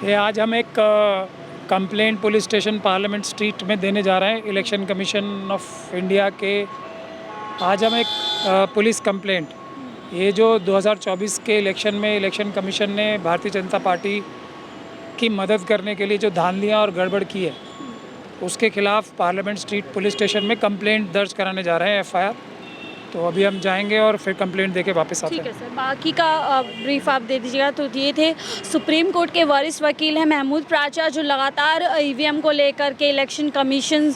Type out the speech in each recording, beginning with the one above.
ये आज हम एक complaint police station parliament street में देने जा रहे हैं इलेक्शन कमीशन ऑफ इंडिया के। आज हम एक पुलिस कंप्लेंट, ये जो 2024 के इलेक्शन में इलेक्शन कमीशन ने भारतीय जनता पार्टी की मदद करने के लिए जो धांधलियाँ और गड़बड़ की है, उसके खिलाफ पार्लियामेंट स्ट्रीट पुलिस स्टेशन में कंप्लेंट दर्ज कराने जा रहे हैं, एफआईआर। तो अभी हम जाएंगे और फिर कंप्लेंट देके वापस आते हैं। ठीक है सर, बाकी का ब्रीफ आप दे दीजिएगा। तो ये थे सुप्रीम कोर्ट के वरिष्ठ वकील हैं महमूद प्राचा, जो लगातार ईवीएम को लेकर के इलेक्शन कमीशन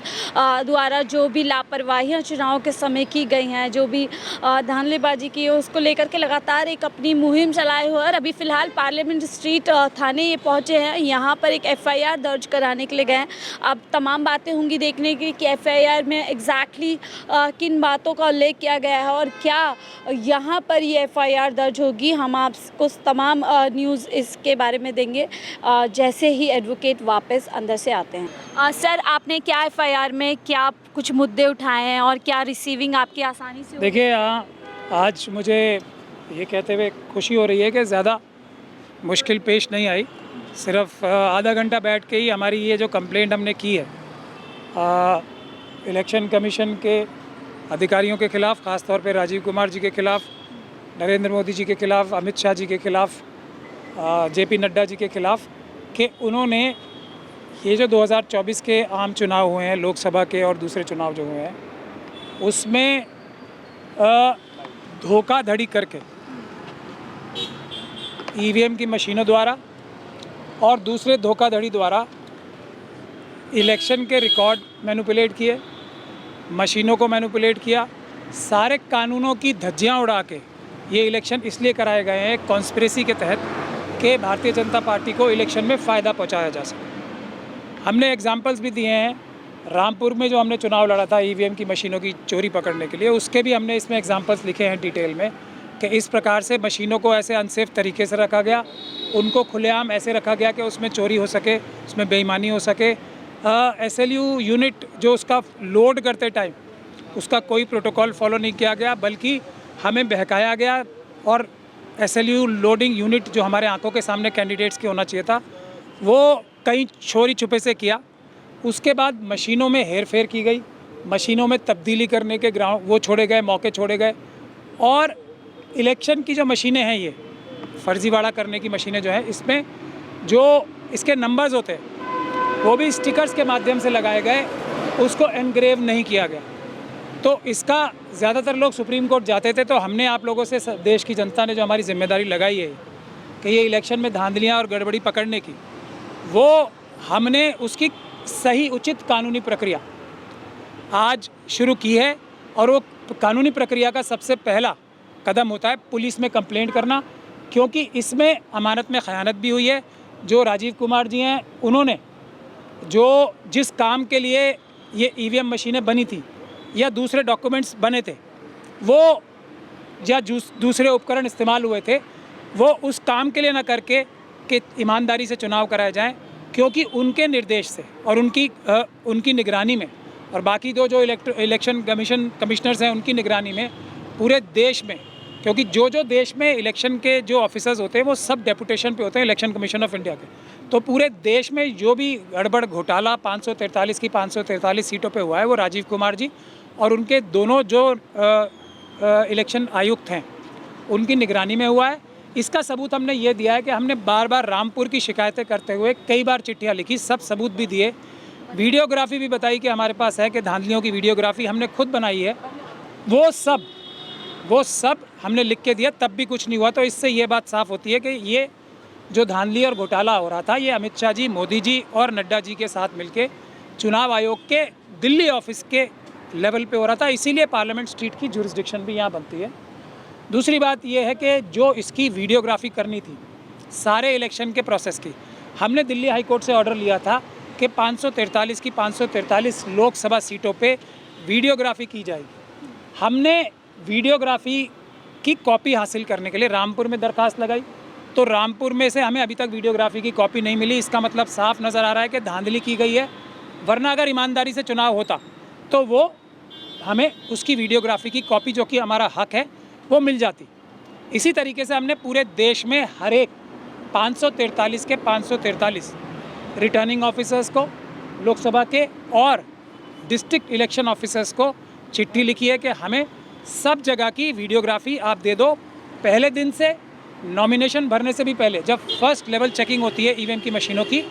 द्वारा जो भी लापरवाहियां चुनाव के समय की गई हैं, जो भी धांधलीबाजी की है, उसको लेकर के लगातार एक अपनी मुहिम चलाए हुए और अभी फ़िलहाल पार्लियामेंट स्ट्रीट थाने ये पहुँचे हैं। यहाँ पर एक एफआईआर दर्ज कराने के लिए गए हैं। अब तमाम बातें होंगी देखने की कि एफआईआर में एग्जैक्टली किन बातों का उल्लेख किया गया है और क्या यहाँ पर ये एफआईआर दर्ज होगी। हम आपको तमाम न्यूज़ इसके बारे में देंगे जैसे ही एडवोकेट वापस अंदर से आते हैं। सर, आपने क्या एफआईआर में क्या कुछ मुद्दे उठाए हैं और क्या रिसीविंग आपकी आसानी से? देखिए, आज मुझे ये कहते हुए खुशी हो रही है कि ज़्यादा मुश्किल पेश नहीं आई। सिर्फ आधा घंटा बैठ के ही हमारी ये जो कंप्लेंट हमने की है इलेक्शन कमीशन के अधिकारियों के खिलाफ़, ख़ास तौर पे राजीव कुमार जी के खिलाफ़, नरेंद्र मोदी जी के खिलाफ़, अमित शाह जी के खिलाफ़, जेपी नड्डा जी के खिलाफ़, कि उन्होंने ये जो 2024 के आम चुनाव हुए हैं, लोकसभा के और दूसरे चुनाव जो हुए हैं, उसमें धोखाधड़ी करके ईवीएम की मशीनों द्वारा और दूसरे धोखाधड़ी द्वारा इलेक्शन के रिकॉर्ड मैनिपुलेट किए, मशीनों को मैनिपुलेट किया। सारे कानूनों की धज्जियां उड़ा के ये इलेक्शन इसलिए कराए गए हैं कॉन्स्पिरेसी के तहत कि भारतीय जनता पार्टी को इलेक्शन में फ़ायदा पहुंचाया जा सके। हमने एग्जांपल्स भी दिए हैं। रामपुर में जो हमने चुनाव लड़ा था ईवीएम की मशीनों की चोरी पकड़ने के लिए, उसके भी हमने इसमें एग्जांपल्स लिखे हैं डिटेल में कि इस प्रकार से मशीनों को ऐसे अनसेफ तरीके से रखा गया, उनको खुलेआम ऐसे रखा गया कि उसमें चोरी हो सके, उसमें बेईमानी हो सके। SLU यूनिट जो उसका लोड करते टाइम उसका कोई प्रोटोकॉल फॉलो नहीं किया गया, बल्कि हमें बहकाया गया। और SLU लोडिंग यूनिट जो हमारे आंखों के सामने कैंडिडेट्स के होना चाहिए था, वो कहीं चोरी छुपे से किया। उसके बाद मशीनों में हेर फेर की गई, मशीनों में तब्दीली करने के ग्राउंड वो छोड़े गए, मौके छोड़े गए। और इलेक्शन की जो मशीनें हैं, ये फर्जीवाड़ा करने की मशीनें जो हैं, इसमें जो इसके नंबर्स होते हैं वो भी स्टिकर्स के माध्यम से लगाए गए, उसको एनग्रेव नहीं किया गया। तो इसका ज़्यादातर लोग सुप्रीम कोर्ट जाते थे, तो हमने आप लोगों से, देश की जनता ने जो हमारी जिम्मेदारी लगाई है कि ये इलेक्शन में धांधलियाँ और गड़बड़ी पकड़ने की, वो हमने उसकी सही उचित कानूनी प्रक्रिया आज शुरू की है। और वो कानूनी प्रक्रिया का सबसे पहला कदम होता है पुलिस में कंप्लेंट करना, क्योंकि इसमें अमानत में ख़यानत भी हुई है। जो राजीव कुमार जी हैं, उन्होंने जो जिस काम के लिए ये ईवीएम मशीनें बनी थी या दूसरे डॉक्यूमेंट्स बने थे, वो या दूसरे उपकरण इस्तेमाल हुए थे, वो उस काम के लिए ना करके कि ईमानदारी से चुनाव कराए जाएं, क्योंकि उनके निर्देश से और उनकी निगरानी में, और बाकी दो जो इलेक्शन कमिश्नर्स हैं उनकी निगरानी में पूरे देश में, क्योंकि जो देश में इलेक्शन के जो ऑफिसर्स होते हैं वो सब डेपुटेशन पे होते हैं इलेक्शन कमीशन ऑफ इंडिया के, तो पूरे देश में जो भी गड़बड़ घोटाला 543 की 543 सीटों पे हुआ है, वो राजीव कुमार जी और उनके दोनों जो इलेक्शन आयुक्त हैं उनकी निगरानी में हुआ है। इसका सबूत हमने ये दिया है कि हमने बार बार रामपुर की शिकायतें करते हुए कई बार चिट्ठियाँ लिखी, सब सबूत भी दिए, वीडियोग्राफी भी बताई कि हमारे पास है, कि धांधलियों की वीडियोग्राफी हमने खुद बनाई है। वो सब हमने लिख के दिया, तब भी कुछ नहीं हुआ। तो इससे ये बात साफ़ होती है कि ये जो धांधली और घोटाला हो रहा था, ये अमित शाह जी, मोदी जी और नड्डा जी के साथ मिलके चुनाव आयोग के दिल्ली ऑफिस के लेवल पे हो रहा था। इसीलिए पार्लियामेंट स्ट्रीट की जुरिस्डिक्शन भी यहाँ बनती है। दूसरी बात ये है कि जो इसकी वीडियोग्राफी करनी थी सारे इलेक्शन के प्रोसेस की, हमने दिल्ली हाई कोर्ट से ऑर्डर लिया था कि 543 की 543 लोकसभा सीटों पे वीडियोग्राफी की जाएगी। हमने वीडियोग्राफी की कॉपी हासिल करने के लिए रामपुर में दरखास्त लगाई, तो रामपुर में से हमें अभी तक वीडियोग्राफी की कॉपी नहीं मिली। इसका मतलब साफ नज़र आ रहा है कि धांधली की गई है, वरना अगर ईमानदारी से चुनाव होता तो वो हमें उसकी वीडियोग्राफी की कॉपी, जो कि हमारा हक है, वो मिल जाती। इसी तरीके से हमने पूरे देश में हर एक 543 के 543 रिटर्निंग ऑफिसर्स को लोकसभा के और डिस्ट्रिक्ट इलेक्शन ऑफिसर्स को चिट्ठी लिखी है कि हमें सब जगह की वीडियोग्राफी आप दे दो, पहले दिन से, नॉमिनेशन भरने से भी पहले, जब फर्स्ट लेवल चेकिंग होती है ईवीएम की मशीनों की,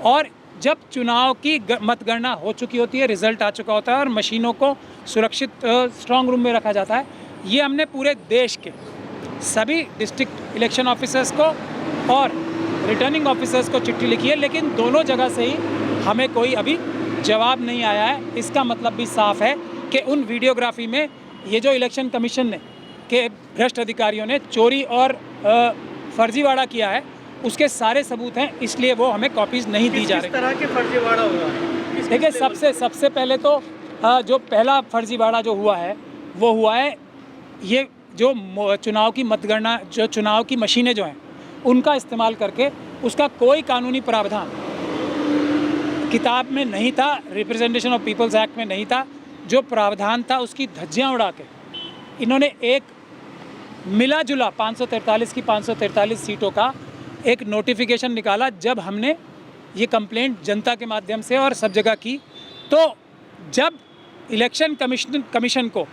और जब चुनाव की मतगणना हो चुकी होती है, रिजल्ट आ चुका होता है और मशीनों को सुरक्षित स्ट्रॉन्ग रूम में रखा जाता है। ये हमने पूरे देश के सभी डिस्ट्रिक्ट इलेक्शन ऑफिसर्स को और रिटर्निंग ऑफिसर्स को चिट्ठी लिखी है, लेकिन दोनों जगह से ही हमें कोई अभी जवाब नहीं आया है। इसका मतलब भी साफ है कि उन वीडियोग्राफी में ये जो इलेक्शन कमीशन ने के भ्रष्ट अधिकारियों ने चोरी और फर्जीवाड़ा किया है, उसके सारे सबूत हैं, इसलिए वो हमें कॉपीज़ नहीं दी जा रही। किस तरह के फर्जीवाड़ा हुआ? देखिए, सबसे पहले तो जो पहला फर्जीवाड़ा जो हुआ है वो हुआ है ये जो चुनाव की मतगणना, जो चुनाव की मशीनें जो हैं उनका इस्तेमाल करके उसका कोई कानूनी प्रावधान किताब में नहीं था, रिप्रेजेंटेशन ऑफ पीपल्स एक्ट में नहीं था। जो प्रावधान था उसकी धज्जियाँ उड़ा के इन्होंने एक मिला जुला 543 की 543 सीटों का एक नोटिफिकेशन निकाला। जब हमने ये कंप्लेंट जनता के माध्यम से और सब जगह की, तो जब इलेक्शन कमीशन को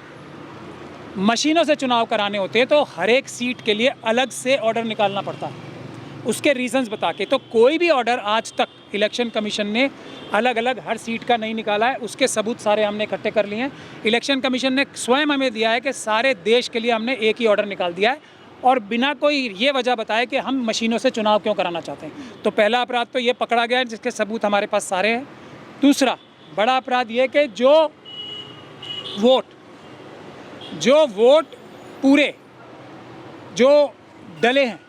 मशीनों से चुनाव कराने होते हैं तो हर एक सीट के लिए अलग से ऑर्डर निकालना पड़ता है, उसके रीजंस बता के। तो कोई भी ऑर्डर आज तक इलेक्शन कमीशन ने अलग अलग हर सीट का नहीं निकाला है। उसके सबूत सारे हमने इकट्ठे कर लिए हैं। इलेक्शन कमीशन ने स्वयं हमें दिया है कि सारे देश के लिए हमने एक ही ऑर्डर निकाल दिया है, और बिना कोई ये वजह बताए कि हम मशीनों से चुनाव क्यों कराना चाहते हैं। तो पहला अपराध तो ये पकड़ा गया है, जिसके सबूत हमारे पास सारे हैं। दूसरा बड़ा अपराध ये कि जो वोट पूरे जो डले हैं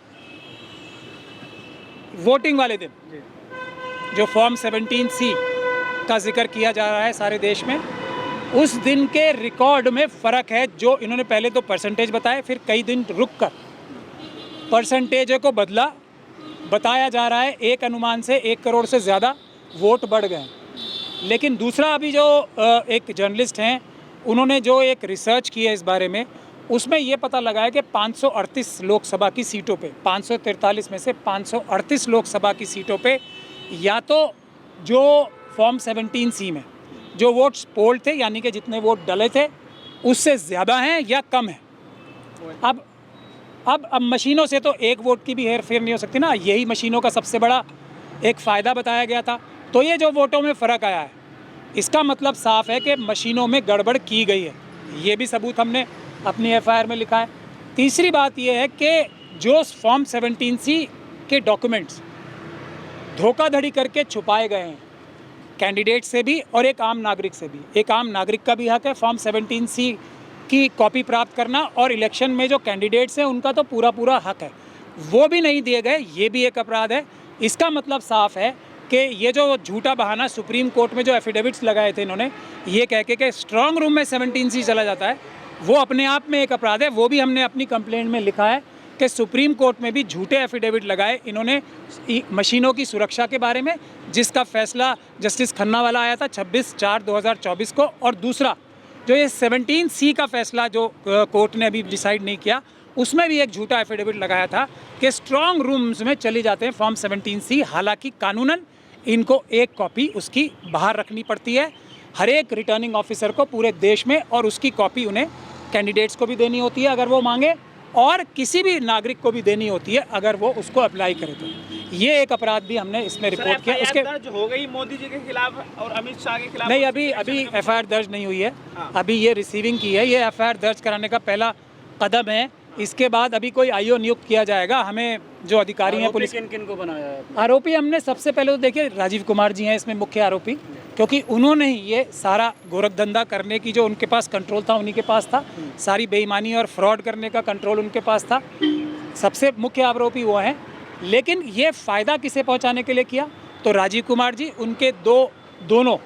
वोटिंग वाले दिन, जो फॉर्म 17C का जिक्र किया जा रहा है सारे देश में, उस दिन के रिकॉर्ड में फ़र्क है। जो इन्होंने पहले तो परसेंटेज बताए, फिर कई दिन रुक कर परसेंटेज को बदला। बताया जा रहा है एक अनुमान से 1 करोड़ से ज़्यादा वोट बढ़ गए। लेकिन दूसरा, अभी जो एक जर्नलिस्ट हैं उन्होंने जो एक रिसर्च की है इस बारे में, उसमें ये पता लगा है कि 538 लोकसभा की सीटों पे, 543 में से 538 लोकसभा की सीटों पे या तो जो फॉर्म 17C में जो वोट्स पोल थे, यानी कि जितने वोट डले थे उससे ज़्यादा हैं या कम हैं। अब मशीनों से तो एक वोट की भी हेर फेर नहीं हो सकती ना। यही मशीनों का सबसे बड़ा एक फ़ायदा बताया गया था। तो ये जो वोटों में फ़र्क आया है, इसका मतलब साफ है कि मशीनों में गड़बड़ की गई है। ये भी सबूत हमने अपनी FIR में लिखा है। तीसरी बात ये है कि जो फॉर्म 17C के डॉक्यूमेंट्स धोखाधड़ी करके छुपाए गए हैं, कैंडिडेट से भी और एक आम नागरिक से भी। एक आम नागरिक का भी हक है फॉर्म 17C की कॉपी प्राप्त करना, और इलेक्शन में जो कैंडिडेट्स हैं उनका तो पूरा हक है, वो भी नहीं दिए गए। ये भी एक अपराध है। इसका मतलब साफ है कि ये जो झूठा बहाना सुप्रीम कोर्ट में जो एफिडेविट्स लगाए थे इन्होंने, ये कह के स्ट्रॉन्ग रूम में 17C चला जाता है, वो अपने आप में एक अपराध है। वो भी हमने अपनी कंप्लेंट में लिखा है कि सुप्रीम कोर्ट में भी झूठे एफिडेविट लगाए इन्होंने मशीनों की सुरक्षा के बारे में, जिसका फैसला जस्टिस खन्ना वाला आया था 26/4/2024 को। और दूसरा, जो ये 17C का फैसला जो कोर्ट ने अभी डिसाइड नहीं किया, उसमें भी एक झूठा एफिडेविट लगाया था कि स्ट्रॉन्ग रूम्स में चली जाते हैं फॉर्म 17C। हालांकि कानूनन इनको एक कॉपी उसकी बाहर रखनी पड़ती है हर एक रिटर्निंग ऑफिसर को पूरे देश में, और उसकी कॉपी उन्हें कैंडिडेट्स को भी देनी होती है अगर वो मांगे, और किसी भी नागरिक को भी देनी होती है अगर वो उसको अप्लाई करे। तो ये एक अपराध भी हमने इसमें रिपोर्ट किया। उसके दर्ज हो गई मोदी जी के खिलाफ और अमित शाह के खिलाफ? नहीं, अभी FIR दर्ज नहीं हुई है। अभी ये रिसीविंग की है। ये FIR दर्ज कराने का पहला कदम है। इसके बाद अभी कोई IO नियुक्त किया जाएगा। हमें जो अधिकारी हैं पुलिस, किन को बनाया है आरोपी हमने सबसे पहले तो देखिए राजीव कुमार जी हैं इसमें मुख्य आरोपी, क्योंकि उन्होंने ही ये सारा गोरख धंधा करने की जो उनके पास कंट्रोल था उन्हीं के पास था। सारी बेईमानी और फ्रॉड करने का कंट्रोल उनके पास था। सबसे मुख्य आरोपी वो हैं। लेकिन ये फ़ायदा किसे पहुंचाने के लिए किया? तो राजीव कुमार जी, उनके दोनों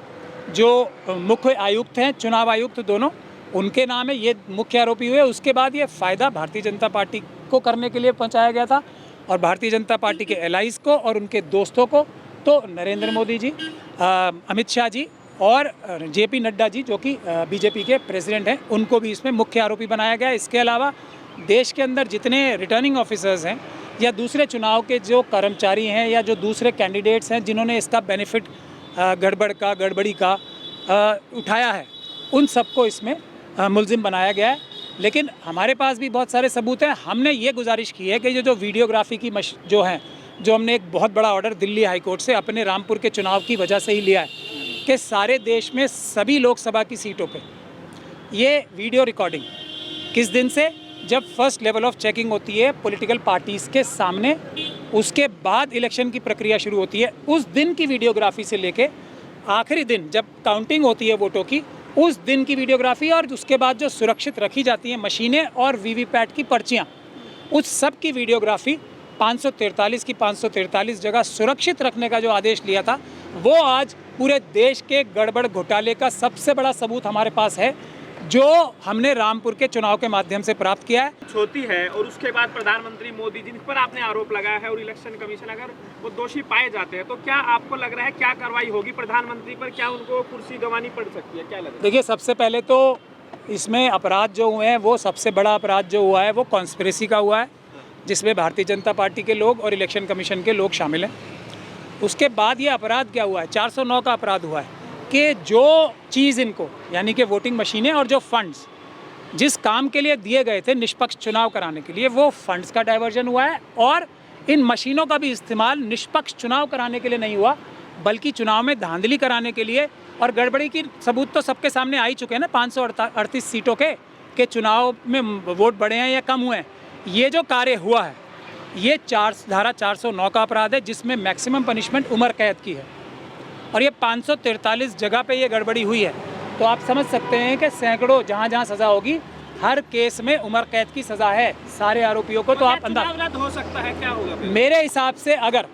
जो मुख्य आयुक्त हैं, चुनाव आयुक्त दोनों, उनके नाम है, ये मुख्य आरोपी हुए। उसके बाद ये फ़ायदा भारतीय जनता पार्टी को करने के लिए पहुंचाया गया था, और भारतीय जनता पार्टी के एलाइज को और उनके दोस्तों को। तो नरेंद्र मोदी जी, अमित शाह जी और JP नड्डा जी, जो कि BJP के प्रेसिडेंट हैं, उनको भी इसमें मुख्य आरोपी बनाया गया। इसके अलावा देश के अंदर जितने रिटर्निंग ऑफिसर्स हैं या दूसरे चुनाव के जो कर्मचारी हैं या जो दूसरे कैंडिडेट्स हैं जिन्होंने इसका बेनिफिट गड़बड़ी का उठाया है, उन सबको इसमें मुलजिम बनाया गया है। लेकिन हमारे पास भी बहुत सारे सबूत हैं। हमने ये गुजारिश की है कि ये जो वीडियोग्राफी की जो है, जो हमने एक बहुत बड़ा ऑर्डर दिल्ली हाई कोर्ट से अपने रामपुर के चुनाव की वजह से ही लिया है कि सारे देश में सभी लोकसभा की सीटों पे ये वीडियो रिकॉर्डिंग किस दिन से, जब फर्स्ट लेवल ऑफ चेकिंग होती है पॉलिटिकल पार्टीज़ के सामने, उसके बाद इलेक्शन की प्रक्रिया शुरू होती है, उस दिन की वीडियोग्राफी से लेके आखिरी दिन जब काउंटिंग होती है वोटों की, उस दिन की वीडियोग्राफी, और उसके बाद जो सुरक्षित रखी जाती हैं मशीनें और वीवीपैट की पर्चियाँ, उस सब की वीडियोग्राफी 543 की 543 जगह सुरक्षित रखने का जो आदेश लिया था, वो आज पूरे देश के गड़बड़ घोटाले का सबसे बड़ा सबूत हमारे पास है, जो हमने रामपुर के चुनाव के माध्यम से प्राप्त किया है। होती है और उसके बाद प्रधानमंत्री मोदी जिन पर आपने आरोप लगाया है और इलेक्शन कमीशन अगर वो दोषी पाए जाते हैं तो क्या आपको लग रहा है क्या कार्रवाई होगी प्रधानमंत्री पर? क्या उनको कुर्सी गंवानी पड़ सकती है? क्या लग रहा है? देखिए, सबसे पहले तो इसमें अपराध जो हुए हैं, वो सबसे बड़ा अपराध जो हुआ है वो कॉन्स्पिरेसी का हुआ है, जिसमें भारतीय जनता पार्टी के लोग और इलेक्शन कमीशन के लोग शामिल हैं। उसके बाद ये अपराध क्या हुआ है, 409 का अपराध हुआ है कि जो चीज़ इनको, यानी कि वोटिंग मशीनें और जो फंड्स जिस काम के लिए दिए गए थे निष्पक्ष चुनाव कराने के लिए, वो फंड्स का डाइवर्जन हुआ है। और इन मशीनों का भी इस्तेमाल निष्पक्ष चुनाव कराने के लिए नहीं हुआ, बल्कि चुनाव में धांधली कराने के लिए। और गड़बड़ी की सबूत तो सबके सामने आ ही चुके हैं ना, 538 सीटों के चुनाव में वोट बढ़े हैं या कम हुए हैं। ये जो कार्य हुआ है ये धारा 409 का अपराध है, जिसमें मैक्सिमम पनिशमेंट उम्र कैद की है, और ये 543 जगह पे ये गड़बड़ी हुई है। तो आप समझ सकते हैं कि सैकड़ों जहाँ जहाँ सज़ा होगी, हर केस में उम्र कैद की सज़ा है सारे आरोपियों को। तो आप अंदाज हो सकता है क्या होगा फिर? मेरे हिसाब से अगर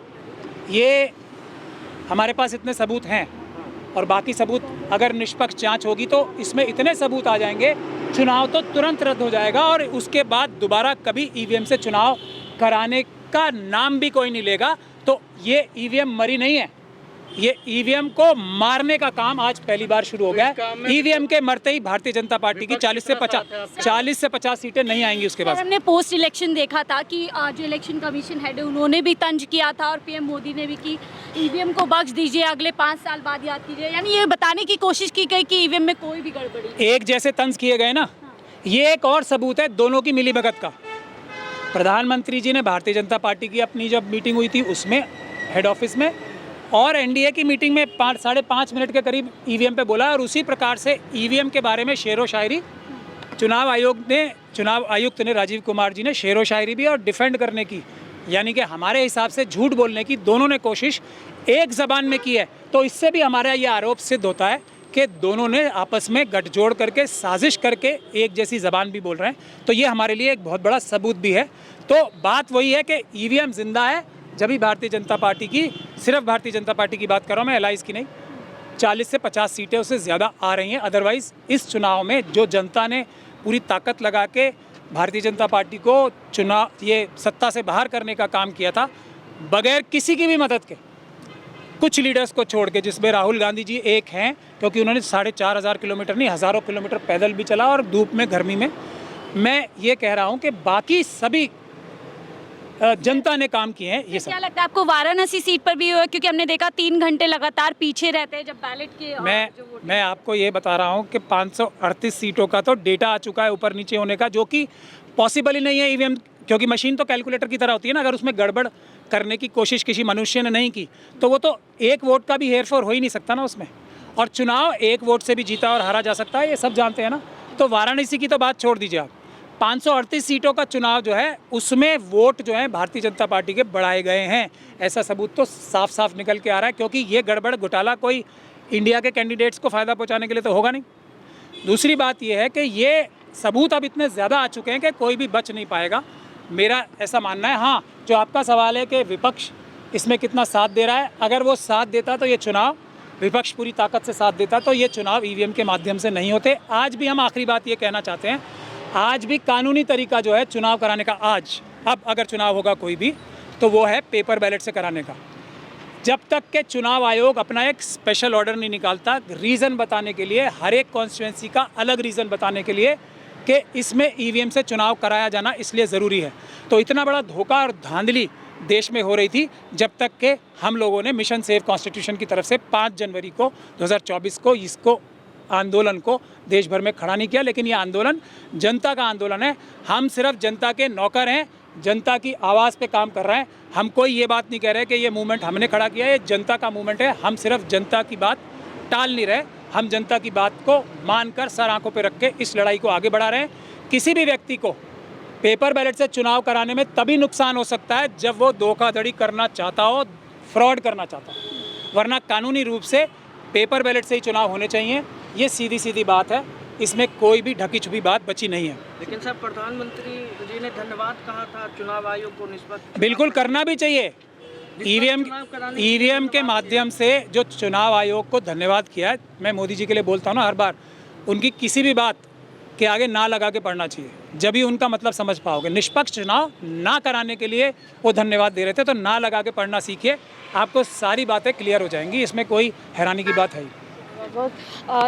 ये हमारे पास इतने सबूत हैं और बाकी सबूत अगर निष्पक्ष जांच होगी तो इसमें इतने सबूत आ जाएंगे, चुनाव तो तुरंत रद्द हो जाएगा और उसके बाद दोबारा कभी ईवीएम से चुनाव कराने का नाम भी कोई नहीं लेगा। तो ये ईवीएम मरी नहीं है, ये ईवीएम को मारने का काम आज पहली बार शुरू हो गया है। ईवीएम के मरते ही भारतीय जनता पार्टी की 40 से 50 सीटें नहीं आएंगी उसके बाद। हमने पोस्ट इलेक्शन देखा था कि जो इलेक्शन कमीशन हेड है उन्होंने भी तंज किया था और पीएम मोदी ने भी कि ईवीएम को बख्श दीजिए, अगले 5 साल बाद याद कीजिए। यानी ये बताने की कोशिश की गई कि ईवीएम में कोई भी गड़बड़ी, एक जैसे तंज किए गए ना। ये एक और सबूत है दोनों की मिलीभगत का। प्रधानमंत्री जी ने भारतीय जनता पार्टी की अपनी जब मीटिंग हुई थी उसमें हेड ऑफिस में, और एनडीए की मीटिंग में 5-5.5 मिनट के करीब ईवीएम पे बोला। और उसी प्रकार से ईवीएम के बारे में शेरो शायरी चुनाव आयुक्त ने राजीव कुमार जी ने शेरो शायरी भी और डिफेंड करने की, यानी कि हमारे हिसाब से झूठ बोलने की दोनों ने कोशिश एक ज़बान में की है। तो इससे भी हमारा ये आरोप सिद्ध होता है कि दोनों ने आपस में गठजोड़ करके साजिश करके एक जैसी ज़बान भी बोल रहे हैं। तो ये हमारे लिए एक बहुत बड़ा सबूत भी है। तो बात वही है कि ईवीएम जिंदा है जब भी भारतीय जनता पार्टी की, सिर्फ भारतीय जनता पार्टी की बात कर रहा हूँ मैं, एलाइज की नहीं, 40 से 50 सीटें उससे ज़्यादा आ रही हैं। अदरवाइज़ इस चुनाव में जो जनता ने पूरी ताकत लगा के भारतीय जनता पार्टी को ये सत्ता से बाहर करने का काम किया था, बगैर किसी की भी मदद के, कुछ लीडर्स को छोड़ के, जिसमें राहुल गांधी जी एक हैं, क्योंकि उन्होंने 4,500 किलोमीटर नहीं हज़ारों किलोमीटर पैदल भी चला और धूप में गर्मी में। मैं ये कह रहा हूँ कि बाकी सभी जनता ने काम किए हैं। ये सब क्या लगता है आपको वाराणसी सीट पर भी हुआ? क्योंकि हमने देखा 3 घंटे लगातार पीछे रहते हैं जब बैलेट के। मैं आपको ये बता रहा हूँ कि 538 सीटों का तो डेटा आ चुका है ऊपर नीचे होने का, जो कि पॉसिबल ही नहीं है ईवीएम, क्योंकि मशीन तो कैलकुलेटर की तरह होती है ना। अगर उसमें गड़बड़ करने की कोशिश किसी मनुष्य ने नहीं की तो वो तो एक वोट का भी हेरफेर हो ही नहीं सकता ना उसमें। और चुनाव एक वोट से भी जीता और हारा जा सकता है, ये सब जानते हैं ना। तो वाराणसी की तो बात छोड़ दीजिए आप, 538 सीटों का चुनाव जो है उसमें वोट जो है भारतीय जनता पार्टी के बढ़ाए गए हैं, ऐसा सबूत तो साफ साफ निकल के आ रहा है। क्योंकि ये गड़बड़ घोटाला कोई इंडिया के कैंडिडेट्स को फ़ायदा पहुंचाने के लिए तो होगा नहीं। दूसरी बात यह है कि ये सबूत अब इतने ज़्यादा आ चुके हैं कि कोई भी बच नहीं पाएगा, मेरा ऐसा मानना है। हाँ, जो आपका सवाल है कि विपक्ष इसमें कितना साथ दे रहा है, अगर वो साथ देता तो ये चुनाव, विपक्ष पूरी ताकत से साथ देता तो ये चुनाव ईवीएम के माध्यम से नहीं होते। आज भी हम आखिरी बात ये कहना चाहते हैं, आज भी कानूनी तरीका जो है चुनाव कराने का, अब अगर चुनाव होगा कोई भी तो वो है पेपर बैलेट से कराने का। जब तक के चुनाव आयोग अपना एक स्पेशल ऑर्डर नहीं निकालता रीज़न बताने के लिए, हर एक कॉन्स्टिट्यूंसी का अलग रीज़न बताने के लिए कि इसमें ईवीएम से चुनाव कराया जाना इसलिए ज़रूरी है। तो इतना बड़ा धोखा और धांधली देश में हो रही थी जब तक कि हम लोगों ने मिशन सेव कॉन्स्टिट्यूशन की तरफ से 5 जनवरी को 2024 को इसको आंदोलन को देश भर में खड़ा नहीं किया। लेकिन ये आंदोलन जनता का आंदोलन है। हम सिर्फ जनता के नौकर हैं, जनता की आवाज़ पे काम कर रहे हैं। हम कोई ये बात नहीं कह रहे कि ये मूवमेंट हमने खड़ा किया है, ये जनता का मूवमेंट है। हम सिर्फ जनता की बात टाल नहीं रहे, हम जनता की बात को मानकर सर आंखों पे रख के इस लड़ाई को आगे बढ़ा रहे हैं। किसी भी व्यक्ति को पेपर बैलेट से चुनाव कराने में तभी नुकसान हो सकता है जब वो धोखाधड़ी करना चाहता हो, फ्रॉड करना चाहता हो, वरना कानूनी रूप से पेपर बैलेट से ही चुनाव होने चाहिए। ये सीधी सीधी बात है, इसमें कोई भी ढकी छुपी बात बची नहीं है। लेकिन सर, प्रधानमंत्री जी ने धन्यवाद कहा था चुनाव आयोग को निष्पक्ष। बिल्कुल करना भी चाहिए। ईवीएम के माध्यम से जो चुनाव आयोग को धन्यवाद किया है, मैं मोदी जी के लिए बोलता हूँ ना हर बार, उनकी किसी भी बात के आगे ना लगा के पढ़ना चाहिए, जब ही उनका मतलब समझ पाओगे। निष्पक्ष चुनाव ना कराने के लिए वो धन्यवाद दे रहे थे, तो ना लगा के पढ़ना सीखिए, आपको सारी बातें क्लियर हो जाएंगी। इसमें कोई हैरानी की बात है ही।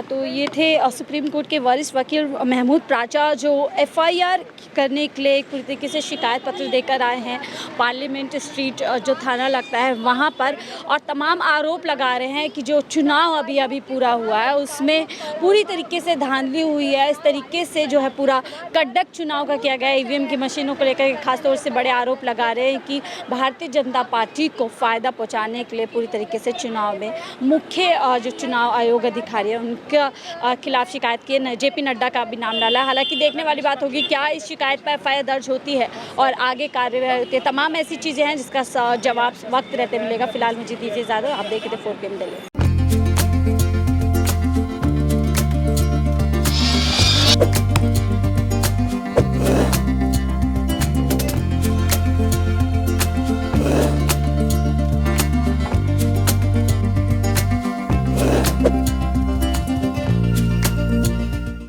तो ये थे सुप्रीम कोर्ट के वरिष्ठ वकील महमूद प्राचा, जो एफआईआर करने के लिए एक पूरी तरीके से शिकायत पत्र देकर आए हैं पार्लियामेंट स्ट्रीट जो थाना लगता है वहाँ पर, और तमाम आरोप लगा रहे हैं कि जो चुनाव अभी पूरा हुआ है उसमें पूरी तरीके से धांधली हुई है। इस तरीके से जो है पूरा कंडक्ट चुनाव का किया गया है। ईवीएम की मशीनों को लेकर खासतौर से बड़े आरोप लगा रहे हैं कि भारतीय जनता पार्टी को फ़ायदा पहुँचाने के लिए पूरी तरीके से चुनाव में मुख्य जो चुनाव आयोग अधिकारी है उनके खिलाफ शिकायत की है। जेपी नड्डा का भी नाम डाला है। हालांकि देखने वाली बात होगी क्या इस शिकायत पर एफआईआर दर्ज होती है और आगे कार्य होते, तमाम ऐसी चीज़ें हैं जिसका जवाब वक्त रहते मिलेगा। फिलहाल मुझे दीजिए इजाज़त, आप देखते 4PM दिल्ली।